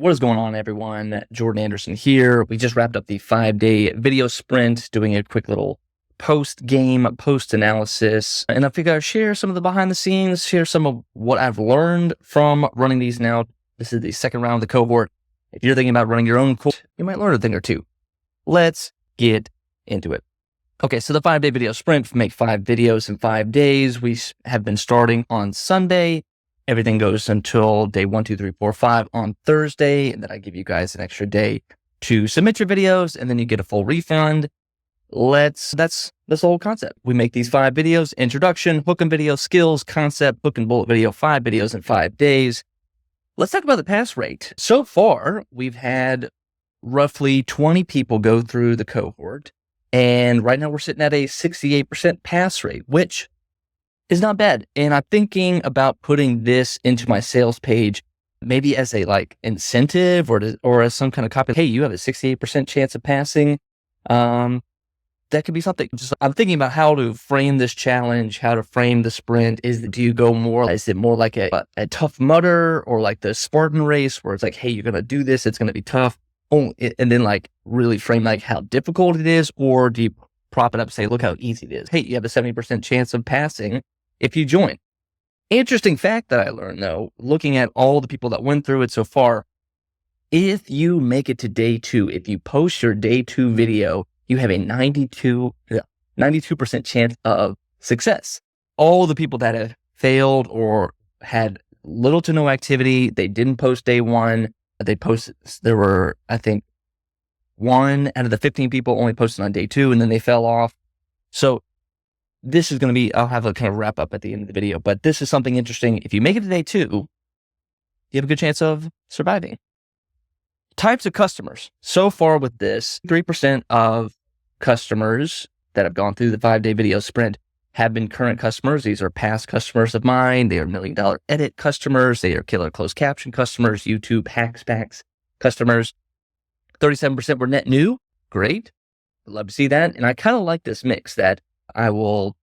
What is going on, everyone? Jordan Anderson here. We just wrapped up the 5-day video sprint, doing a quick little post-game, post-analysis. And I figured I'd share some of the behind the scenes, share some of what I've learned from running these now. This is the second round of the cohort. If you're thinking about running your own cohort, you might learn a thing or two. Let's get into it. Okay, so the 5-day video sprint, make 5 videos in 5 days. We have been starting on Sunday. Everything goes until day 1, 2, 3, 4, 5 on Thursday. And then I give you guys an extra day to submit your videos, and then you get a full refund. That's the whole concept. We make these 5 videos: introduction, hook and video, skills, concept, hook and bullet video, 5 videos in 5 days. Let's talk about the pass rate. So far, we've had roughly 20 people go through the cohort. And right now we're sitting at a 68% pass rate, which is not bad. And I'm thinking about putting this into my sales page, maybe as a incentive or as some kind of copy. Hey, you have a 68% chance of passing. That could be something. I'm thinking about how to frame this challenge, how to frame the sprint. Is it more like a Tough Mudder, or like the Spartan race where it's like, hey, you're going to do this, it's going to be tough. And then really frame how difficult it is? Or do you prop it up and say, look how easy it is? Hey, you have a 70% chance of passing if you join. Interesting fact that I learned, though, looking at all the people that went through it so far, if you make it to day 2, if you post your day 2 video, you have a 92% chance of success. All the people that have failed or had little to no activity, they didn't post day 1. There were, I think, 1 out of the 15 people only posted on day 2, and then they fell off. So this is going to be, I'll have a kind of wrap up at the end of the video, but this is something interesting. If you make it to day 2, you have a good chance of surviving. Types of customers. So far with this, 3% of customers that have gone through the 5-day video sprint have been current customers. These are past customers of mine. They are $1 million edit customers. They are killer closed caption customers, YouTube hacks customers. 37% were net new. Great. I'd love to see that. And I kind of like this mix that I will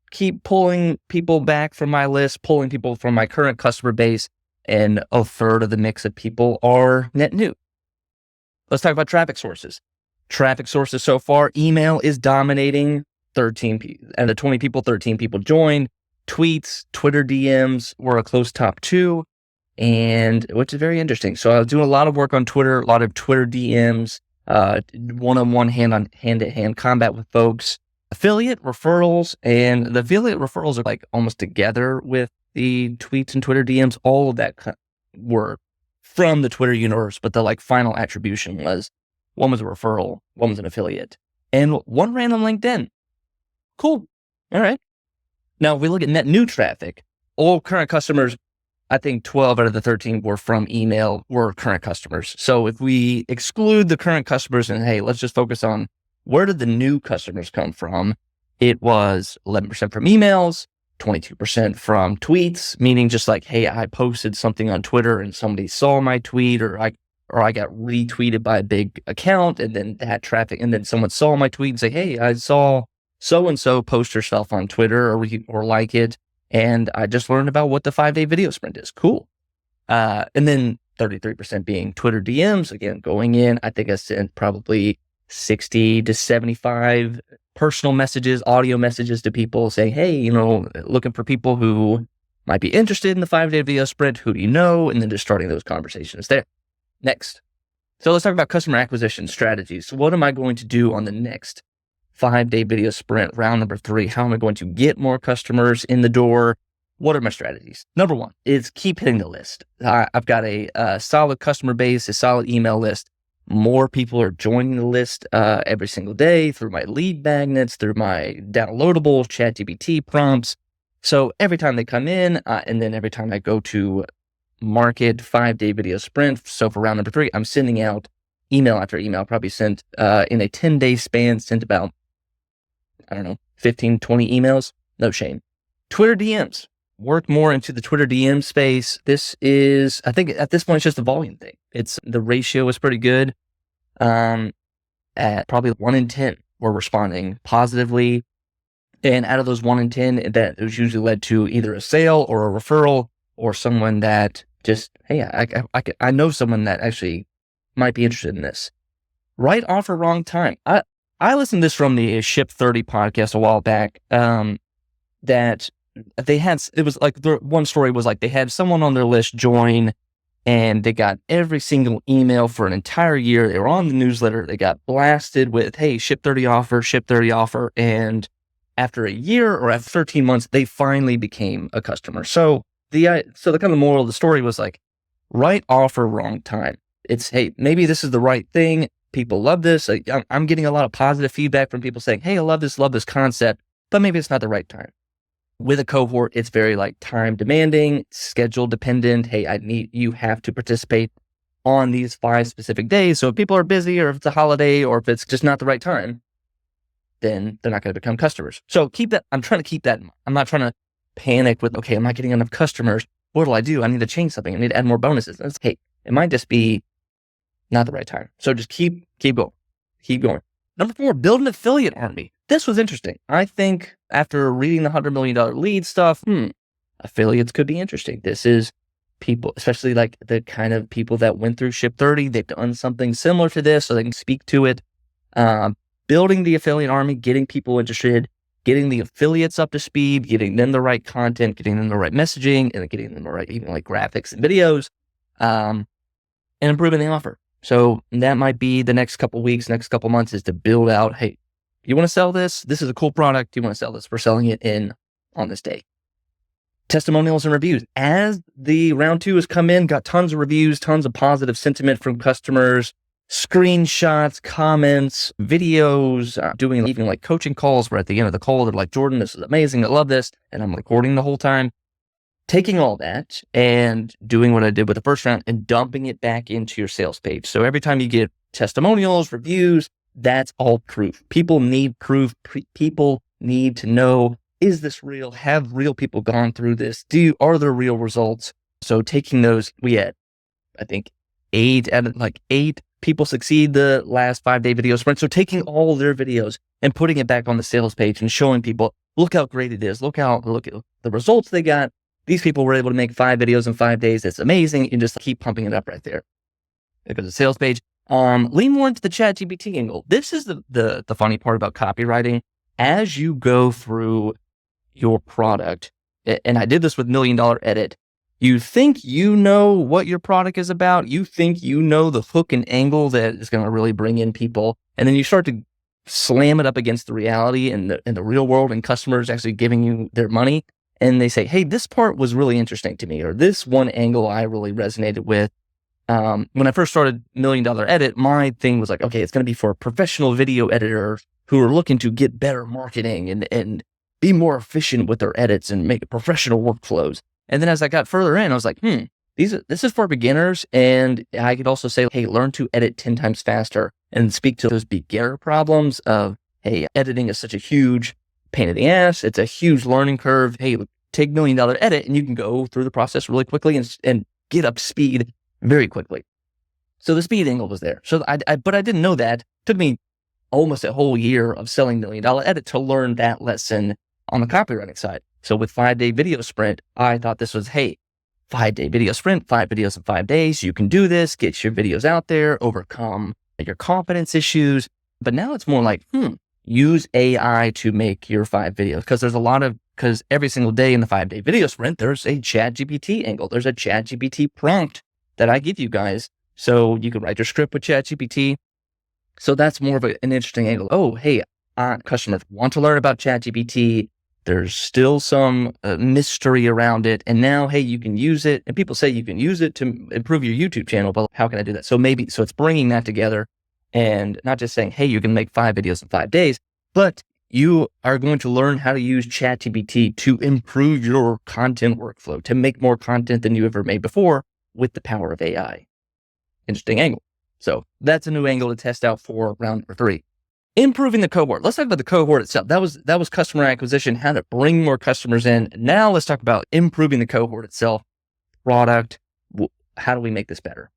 keep pulling people back from my list, pulling people from my current customer base, and a third of the mix of people are net new. Let's talk about traffic sources. Traffic sources so far, email is dominating. 13 people out of 20 people, 13 people joined. Tweets, Twitter DMs were a close top 2, and which is very interesting. So I was doing a lot of work on Twitter, a lot of Twitter DMs, one-on-one, hand-to-hand combat with folks. Affiliate referrals, and the affiliate referrals are almost together with the tweets and Twitter DMs. All of that were from the Twitter universe, but the final attribution was one was a referral, one was an affiliate, and one ran on LinkedIn. Cool. All right. Now, if we look at net new traffic, all current customers, I think 12 out of the 13 were from email, were current customers. So if we exclude the current customers and, hey, let's just focus on where did the new customers come from, it was 11% from emails, 22% from tweets, meaning just hey, I posted something on Twitter and somebody saw my tweet, or I got retweeted by a big account, and then that traffic, and then someone saw my tweet and say, hey, I saw so-and-so post herself on Twitter or like it, and I just learned about what the 5-day video sprint is. Cool. And then 33% being Twitter DMs. Again, going in, I think I sent probably 60 to 75 personal messages, audio messages to people saying, hey, looking for people who might be interested in the 5-day video sprint. Who do you know? And then just starting those conversations there. Next. So let's talk about customer acquisition strategies. So what am I going to do on the next 5-day video sprint, round number 3? How am I going to get more customers in the door? What are my strategies? Number 1 is keep hitting the list. I've got a solid customer base, a solid email list. More people are joining the list every single day through my lead magnets, through my downloadable ChatGPT prompts. So every time they come in, and then every time I go to market 5-day video sprint, so for round number 3, I'm sending out email after email. Probably sent in a 10-day span, sent about 15, 20 emails. No shame. Twitter DMs. Work more into the Twitter DM space. This is, I think at this point, it's just a volume thing. The ratio is pretty good. At probably 1 in 10, we're responding positively. And out of those 1 in 10, that was usually led to either a sale or a referral or someone that Just, hey, I know someone that actually might be interested in this. Right offer, wrong time. I listened to this from the Ship 30 podcast a while back. That they had, it was like, the one story was like they had someone on their list join, and they got every single email for an entire year. They were on the newsletter. They got blasted with, hey, Ship 30 offer, Ship 30 offer. And after a year or after 13 months, they finally became a customer. So the kind of moral of the story was like, right offer, wrong time. It's, hey, maybe this is the right thing. People love this. I'm getting a lot of positive feedback from people saying, hey, I love this concept, but maybe it's not the right time. With a cohort, it's very like time demanding, schedule dependent. Hey, you have to participate on these 5 specific days. So if people are busy, or if it's a holiday, or if it's just not the right time, then they're not going to become customers. So I'm trying to keep that in mind. I'm not trying to panic with, okay, I'm not getting enough customers. What do? I need to change something. I need to add more bonuses. Hey, it might just be not the right time. So just keep going. Number 4, build an affiliate army. This was interesting. I think after reading the $100 million lead stuff, affiliates could be interesting. This is people, especially like the kind of people that went through Ship 30. They've done something similar to this, so they can speak to it. Building the affiliate army, getting people interested, getting the affiliates up to speed, getting them the right content, getting them the right messaging, and getting them the right, even like graphics and videos, and improving the offer. So that might be the next couple weeks, next couple months, is to build out, hey, you want to sell this? This is a cool product. You want to sell this? We're selling it on this day. Testimonials and reviews. As the round 2 has come in, got tons of reviews, tons of positive sentiment from customers, screenshots, comments, videos, doing even like coaching calls where at the end of the call, they're like, Jordan, this is amazing. I love this. And I'm recording the whole time. Taking all that and doing what I did with the first round and dumping it back into your sales page. So every time you get testimonials, reviews, that's all proof. People need proof. People need to know, is this real? Have real people gone through this? Are there real results? So taking those, we had, I think, 8 people succeed the last 5-day video sprint. So taking all their videos and putting it back on the sales page and showing people, look how great it is. Look at the results they got. These people were able to make 5 videos in 5 days. It's amazing. You just keep pumping it up right there. It goes to the sales page. Lean more into the ChatGPT angle. This is the funny part about copywriting. As you go through your product, and I did this with $1 Million Edit, you think you know what your product is about. You think you know the hook and angle that is going to really bring in people. And then you start to slam it up against the reality and the real world, and customers actually giving you their money. And they say, hey, this part was really interesting to me, or this one angle I really resonated with. When I first started $1 Million Edit, my thing was like, okay, it's going to be for a professional video editor who are looking to get better marketing and be more efficient with their edits and make professional workflows. And then as I got further in, I was like, this is for beginners. And I could also say, hey, learn to edit 10 times faster and speak to those beginner problems of, hey, editing is such a huge pain in the ass. It's a huge learning curve. Hey, take $1 Million Edit and you can go through the process really quickly and get up to speed very quickly. So the speed angle was there. So but I didn't know that. It took me almost a whole year of selling $1 Million Edit to learn that lesson on the copywriting side. So with 5-day video sprint, I thought this was, hey, 5-day video sprint, 5 videos in 5 days. You can do this, get your videos out there, overcome your confidence issues. But now it's more like, use AI to make your 5 videos. Because every single day in the 5-day video sprint, there's a ChatGPT angle. There's a ChatGPT prompt that I give you guys. So you can write your script with ChatGPT. So that's more of an interesting angle. Oh, hey, customers want to learn about ChatGPT. There's still some mystery around it. And now, hey, you can use it. And people say you can use it to improve your YouTube channel, but how can I do that? So it's bringing that together and not just saying, hey, you can make 5 videos in 5 days, but you are going to learn how to use ChatGPT to improve your content workflow, to make more content than you ever made before with the power of AI. Interesting angle. So that's a new angle to test out for round number 3. Improving the cohort. Let's talk about the cohort itself. That was customer acquisition, how to bring more customers in. Now let's talk about improving the cohort itself. Product. How do we make this better?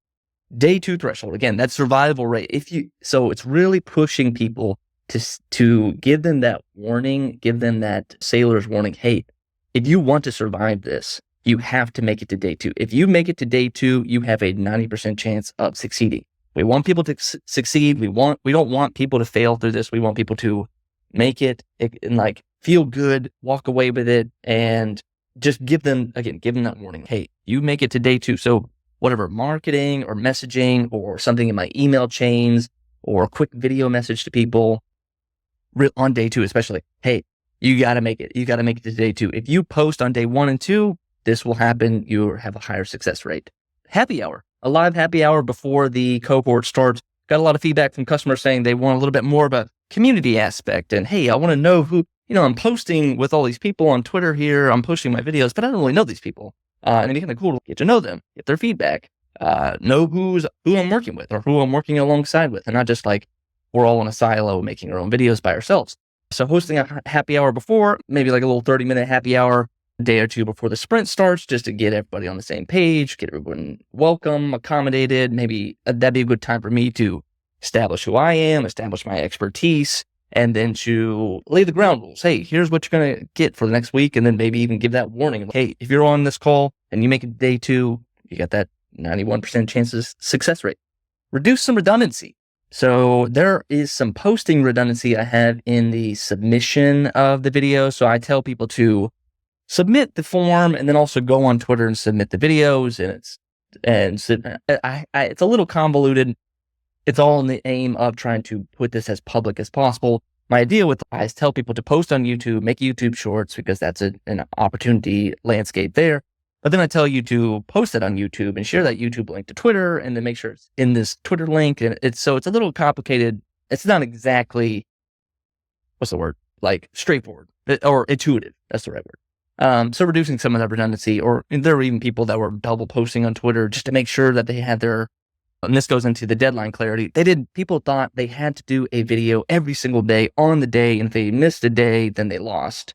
Day 2 threshold. Again, that survival rate. So it's really pushing people to give them that warning, give them that sailor's warning. Hey, if you want to survive this, You have to make it to day 2. If you make it to day 2, you have a 90% chance of succeeding. We want people to succeed. We don't want people to fail through this. We want people to make it and like feel good, walk away with it, and just give them that warning. Hey, you make it to day 2. So whatever marketing or messaging or something in my email chains or a quick video message to people on day 2, especially, hey, you got to make it. You got to make it to day 2. If you post on day 1 and 2, this will happen. You have a higher success rate. Happy hour, a live happy hour before the cohort starts. Got a lot of feedback from customers saying they want a little bit more of a community aspect. And hey, I want to know who, I'm posting with all these people on Twitter here. I'm posting my videos, but I don't really know these people. And it'd be kind of cool to get to know them, get their feedback, know who I'm working with or who I'm working alongside with, and not just like we're all in a silo making our own videos by ourselves. So hosting a happy hour before, maybe like a little 30-minute happy hour, a day or 2 before the sprint starts, just to get everybody on the same page, get everyone welcome, accommodated. Maybe that'd be a good time for me to establish who I am, establish my expertise, and then to lay the ground rules. Hey, here's what you're going to get for the next week. And then maybe even give that warning. Hey, if you're on this call and you make it day 2, you got that 91% chances success rate. Reduce some redundancy. So there is some posting redundancy I have in the submission of the video. So I tell people to submit the form and then also go on Twitter and submit the videos. And it's a little convoluted. It's all in the aim of trying to put this as public as possible. My idea with I tell people to post on YouTube, make YouTube shorts, because that's an opportunity landscape there. But then I tell you to post it on YouTube and share that YouTube link to Twitter, and then make sure it's in this Twitter link. And it's a little complicated. It's not exactly, what's the word? Like straightforward or intuitive. That's the right word. So reducing some of that redundancy, or there were even people that were double posting on Twitter just to make sure that they had their, and this goes into the deadline clarity. People thought they had to do a video every single day on the day. And if they missed a day, then they lost.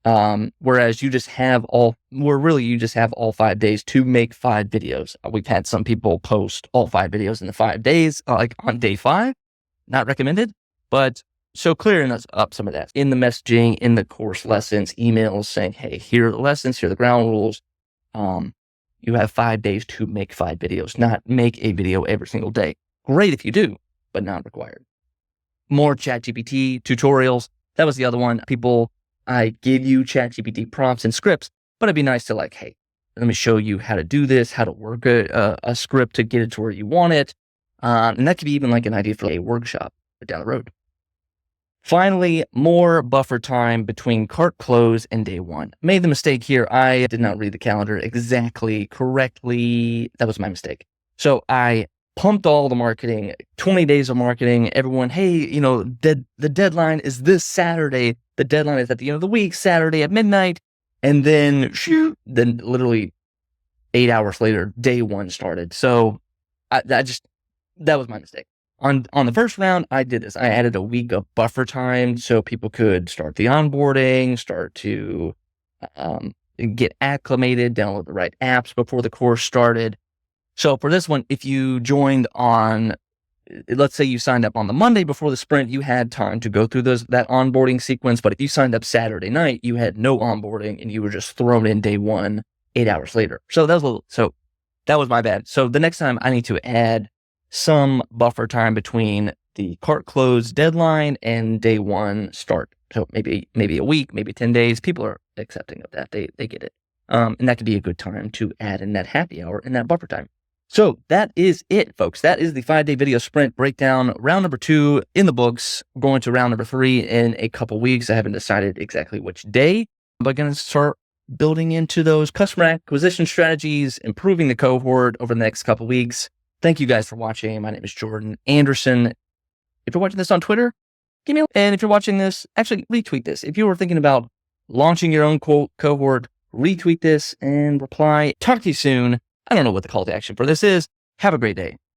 Whereas you just have all 5 days to make 5 videos. We've had some people post all 5 videos in the 5 days, like on day 5, not recommended, but so clearing up some of that in the messaging, in the course lessons, emails saying, hey, here are the lessons, here are the ground rules. You have 5 days to make 5 videos, not make a video every single day. Great if you do, but not required. More ChatGPT tutorials. That was the other one. I give you ChatGPT prompts and scripts, but it'd be nice to like, hey, let me show you how to do this, how to work a script to get it to where you want it. And that could be even like an idea for a workshop down the road. Finally, more buffer time between cart close and day 1. Made the mistake here. I did not read the calendar exactly correctly. That was my mistake. So I pumped all the marketing, 20 days of marketing, everyone, hey, the deadline is this Saturday. The deadline is at the end of the week, Saturday at midnight. And then literally 8 hours later, day 1 started. So that was my mistake. On the first round, I did this. I added a week of buffer time so people could start the onboarding, start to get acclimated, download the right apps before the course started. So for this one, if you joined on, let's say you signed up on the Monday before the sprint, you had time to go through that onboarding sequence. But if you signed up Saturday night, you had no onboarding and you were just thrown in day 1, 8 hours later. So that was my bad. So the next time I need to add some buffer time between the cart close deadline and day 1 start. So maybe a week, maybe 10 days. People are accepting of that. They get it. And that could be a good time to add in that happy hour and that buffer time. So that is it, folks. That is the 5-day video sprint breakdown. Round number 2 in the books. Going to round number 3 in a couple weeks. I haven't decided exactly which day, but going to start building into those customer acquisition strategies, improving the cohort over the next couple weeks. Thank you guys for watching. My name is Jordan Anderson. If you're watching this on Twitter, give me and if you're watching this, actually retweet this. If you were thinking about launching your own cohort, retweet this and reply. Talk to you soon. I don't know what the call to action for this is. Have a great day.